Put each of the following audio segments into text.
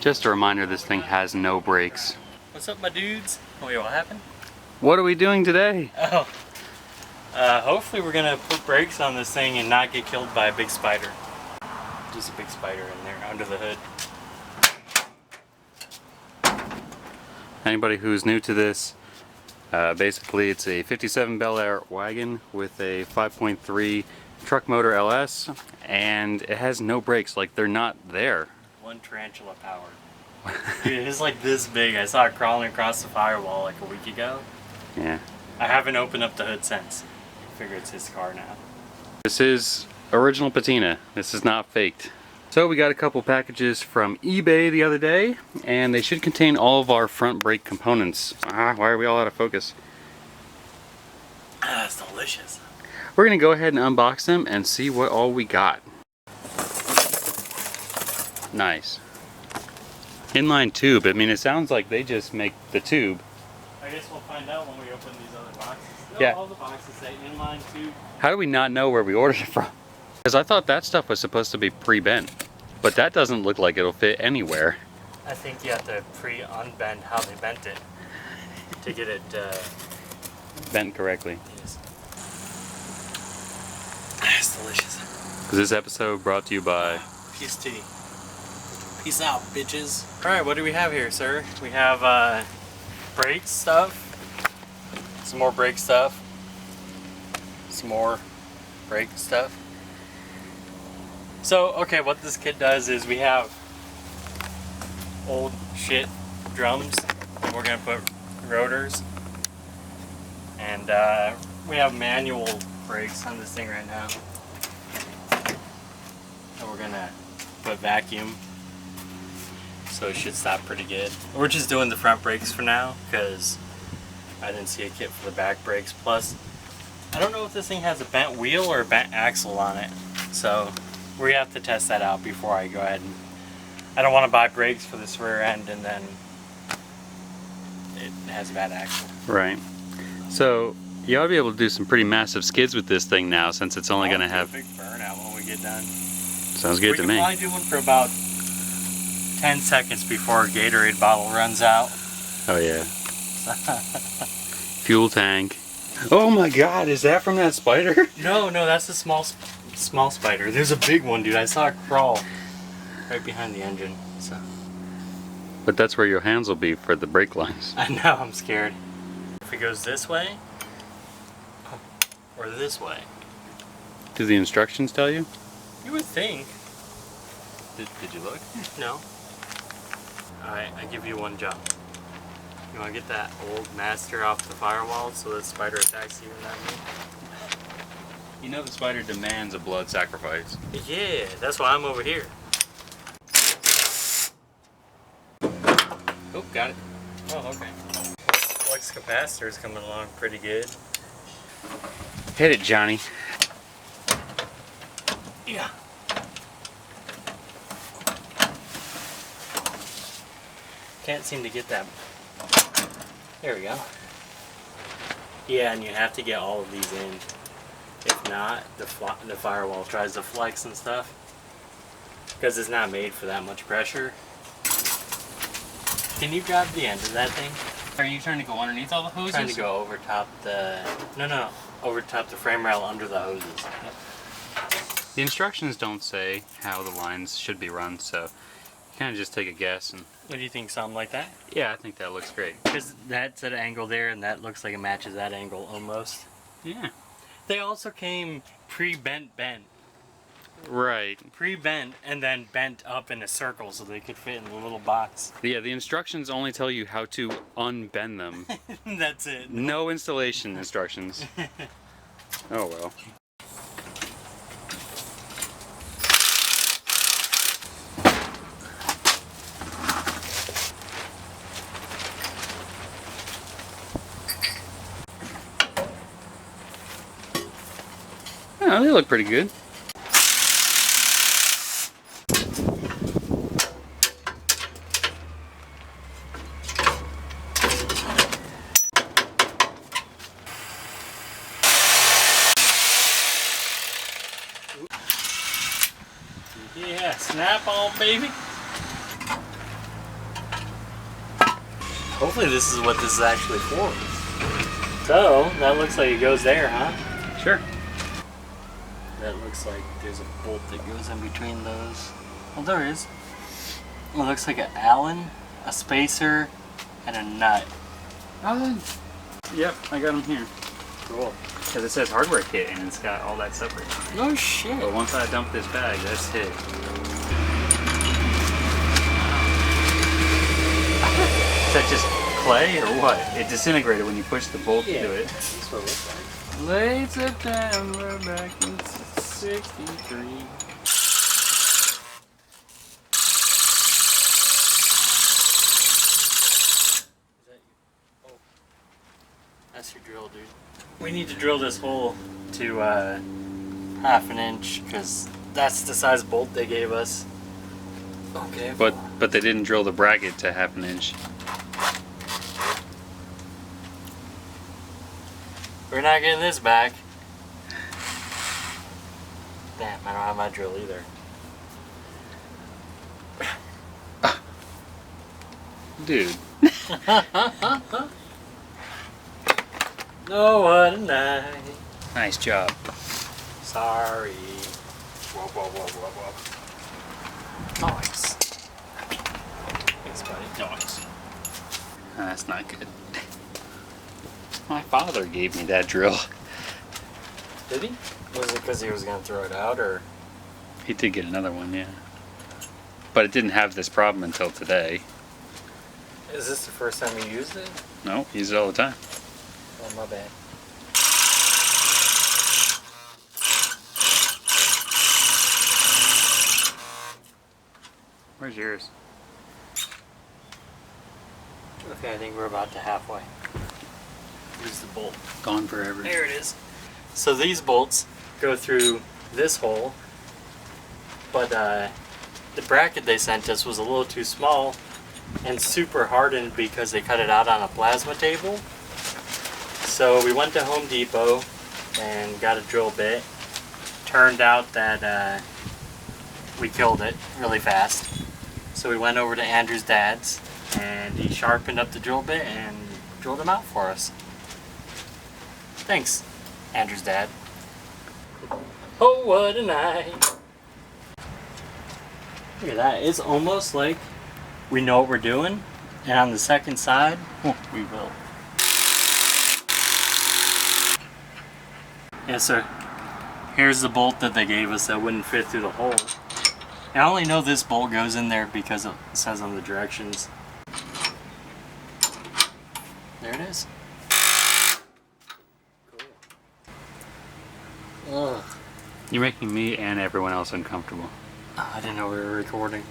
Just a reminder, this thing has no brakes. What's up, my dudes? Oh, wait, what happened? What are we doing today? Oh, hopefully we're gonna put brakes on this thing and not get killed by a big spider. There's a big spider in there under the hood. Anybody who's new to this, basically it's a 57 Bel Air wagon with a 5.3 truck motor LS, and it has no brakes. Like, they're not there. One tarantula powered. Dude, it's like this big. I saw it crawling across the firewall like a week ago. Yeah. I haven't opened up the hood since. I figure it's his car now. This is original patina. This is not faked. So we got a couple packages from eBay the other day, and they should contain all of our front brake components. Why are we all out of focus? That's delicious. We're gonna go ahead and unbox them and see what all we got. Nice. Inline tube. I mean, it sounds like they just make the tube. I guess we'll find out when we open these other boxes. No, Yeah. all the boxes say inline tube. How do we not know where we ordered it from? Because I thought that stuff was supposed to be pre-bent, but that doesn't look like it'll fit anywhere. I think you have to pre-unbend how they bent it to get it Bent correctly. yes. It's delicious. Because this episode brought to you by Peace tea. Peace out, bitches. Alright, what do we have here, sir? We have brake stuff. Some more brake stuff. Some more brake stuff. So, okay, what this kit does is we have old shit drums, and we're gonna put rotors. And we have manual brakes on this thing right now. And we're gonna put vacuum, so it should stop pretty good. We're just doing the front brakes for now because I didn't see a kit for the back brakes. Plus, I don't know if this thing has a bent wheel or a bent axle on it, so we have to test that out before I go ahead and. I don't want to buy brakes for this rear end and then it has a bad axle. Right. So you ought to be able to do some pretty massive skids with this thing now, since it's only going to have a big burnout when we get done. Sounds good to me. We can probably do one for about 10 seconds before our Gatorade bottle runs out. Oh yeah. Fuel tank. Oh my God! Is that from that spider? No, that's a small spider. There's a big one, dude. I saw it crawl right behind the engine. So. But that's where your hands will be for the brake lines. I know. I'm scared. If it goes this way or this way. Do the instructions tell you? You would think. Did you look? No. Alright, I give you one job. You want to get that old master off the firewall so the spider attacks you and not me? You know the spider demands a blood sacrifice. Yeah, that's why I'm over here. Oh, got it. Oh, okay. Flex capacitor is coming along pretty good. Hit it, Johnny. Yeah. Can't seem to get that. There we go. Yeah, and you have to get all of these in. If not, the firewall tries to flex and stuff. Because it's not made for that much pressure. Can you grab the end of that thing? Are you trying to go underneath all the hoses? Trying to go over top the... No. Over top the frame rail under the hoses. The instructions don't say how the lines should be run, so you kind of just take a guess. And What do you think, something like that? yeah, I think that looks great. Because that's at an angle there, and that looks like it matches that angle almost. Yeah. They also came pre-bent. Right. Pre-bent and then bent up in a circle so they could fit in the little box. Yeah, the instructions only tell you how to unbend them. That's it. No installation instructions. Oh well. Oh, they look pretty good. Yeah, snap on, baby. Hopefully this is what this is actually for. So, that looks like it goes there, huh? Sure. That looks like there's a bolt that goes in between those. Well, there is. It looks like an Allen, a spacer, and a nut. Allen. Yep, I got them here. Cool. Because it says hardware kit and it's got all that separate. No shit. But once I dump this bag, that's it. Is that just clay or what? It disintegrated when you pushed the bolt into it. That's what it looks like. Late September back in '63. That's your drill, dude. We need to drill this hole to 1/2 inch because that's the size bolt they gave us. Okay. But they didn't drill the bracket to 1/2 inch. We're not getting this back. Damn, I don't have my drill either. Dude. No, what a night. Nice job. Sorry. Whoa, whoa, whoa, whoa, whoa. Nice. Thanks, buddy. Nice. That's not good. My father gave me that drill. Did he? Was it because he was going to throw it out, or? He did get another one, yeah. But it didn't have this problem until today. Is this the first time you used it? No, he uses it all the time. Oh, my bad. Where's yours? Okay, I think we're about to halfway. Here's the bolt. Gone forever. There it is. So these bolts go through this hole, but the bracket they sent us was a little too small and super hardened because they cut it out on a plasma table. So we went to Home Depot and got a drill bit. Turned out that we killed it really fast. So we went over to Andrew's dad's and he sharpened up the drill bit and drilled them out for us. Thanks, Andrew's dad. Oh, what a night. Look at that. It's almost like we know what we're doing. And on the second side, we will. Yes, sir. Here's the bolt that they gave us that wouldn't fit through the hole. And I only know this bolt goes in there because it says on the directions. There it is. Cool. Ugh. You're making me and everyone else uncomfortable. Oh, I didn't know we were recording.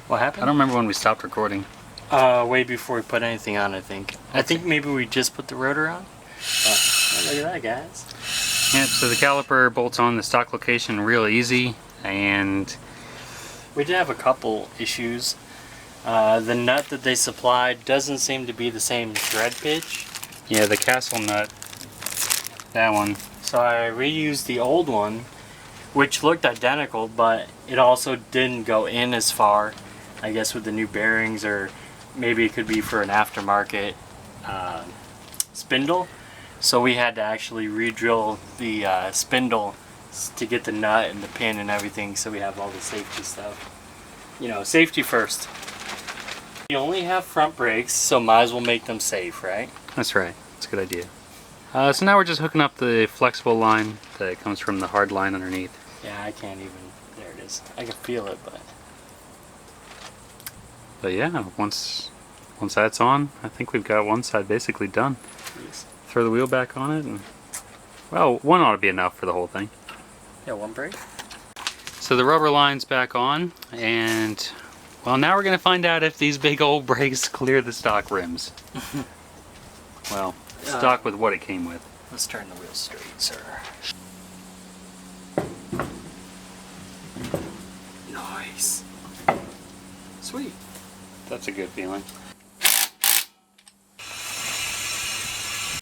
What happened? I don't remember when we stopped recording. Way before we put anything on, I think. I think maybe we just put the rotor on. Look at that, guys. Yep, so the caliper bolts on the stock location real easy, and We did have a couple issues. The nut that they supplied doesn't seem to be the same thread pitch. yeah, the castle nut, that one. So I reused the old one, which looked identical, but it also didn't go in as far, I guess, with the new bearings, or maybe it could be for an aftermarket spindle. So we had to actually re-drill the spindle to get the nut and the pin and everything, so we have all the safety stuff. You know, safety first. You only have front brakes, so might as well make them safe, right? That's right. That's a good idea. So now we're just hooking up the flexible line that comes from the hard line underneath. Yeah, I can't even. There it is. I can feel it, But yeah, once that's on, I think we've got one side basically done. Jeez. Throw the wheel back on it, and well, one ought to be enough for the whole thing. Yeah, one brake. So the rubber line's back on, and well, now we're gonna find out if these big old brakes clear the stock rims. Well, stock with what it came with. Let's turn the wheel straight, sir. Nice. Sweet. That's a good feeling.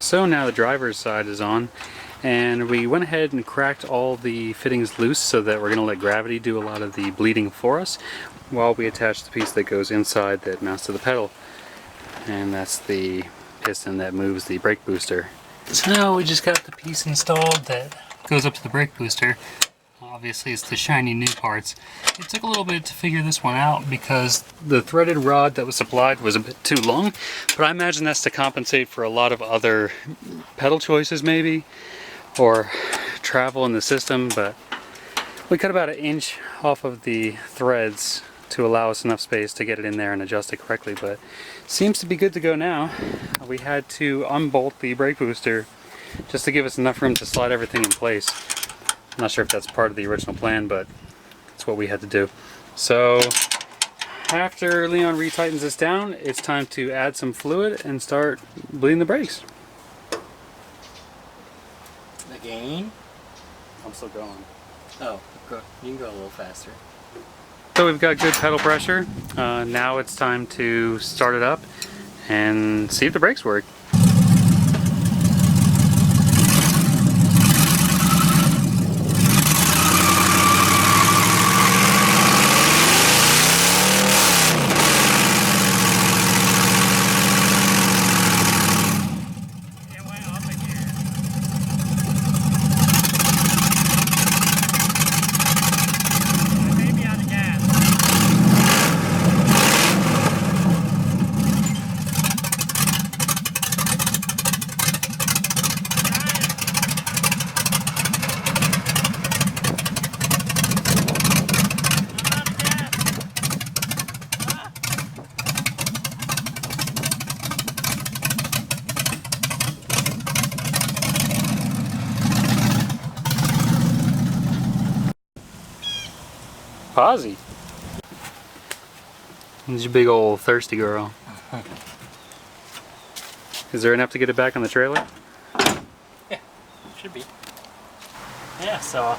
So now the driver's side is on, and we went ahead and cracked all the fittings loose so that we're going to let gravity do a lot of the bleeding for us while we attach the piece that goes inside that mounts to the pedal. and that's the piston that moves the brake booster. So now we just got the piece installed that goes up to the brake booster. Obviously it's the shiny new parts. It took a little bit to figure this one out because the threaded rod that was supplied was a bit too long, but I imagine that's to compensate for a lot of other pedal choices maybe, or travel in the system, but we cut about 1 inch off of the threads to allow us enough space to get it in there and adjust it correctly, but seems to be good to go now. We had to unbolt the brake booster just to give us enough room to slide everything in place. I'm not sure if that's part of the original plan, but it's what we had to do. So after Leon retightens this down, it's time to add some fluid and start bleeding the brakes. Again? I'm still going. Oh, you can go a little faster. So we've got good pedal pressure. Now it's time to start it up and see if the brakes work. Posy. This is your big old thirsty girl. Is there enough to get it back on the trailer? Yeah, should be. Yeah, so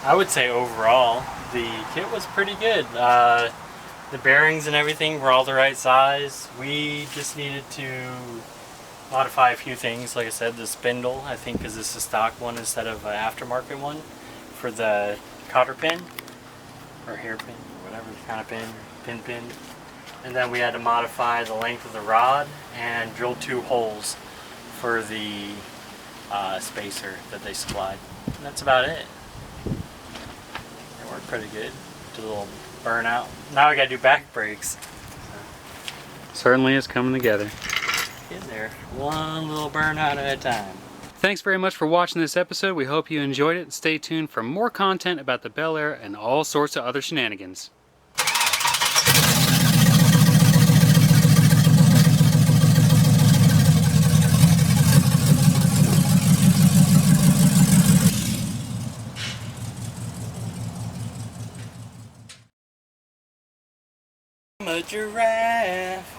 I would say overall the kit was pretty good. The bearings and everything were all the right size. We just needed to modify a few things. Like I said, the spindle, I think, because this is a stock one instead of an aftermarket one for the cotter pin or hairpin, whatever kind of pin. And then we had to modify the length of the rod and drill 2 holes for the spacer that they supplied. And that's about it. It worked pretty good. Did a little burnout. Now we gotta do back brakes. Certainly is coming together. Getting there, one little burnout at a time. Thanks very much for watching this episode. We hope you enjoyed it. Stay tuned for more content about the Bel Air and all sorts of other shenanigans. I'm a giraffe.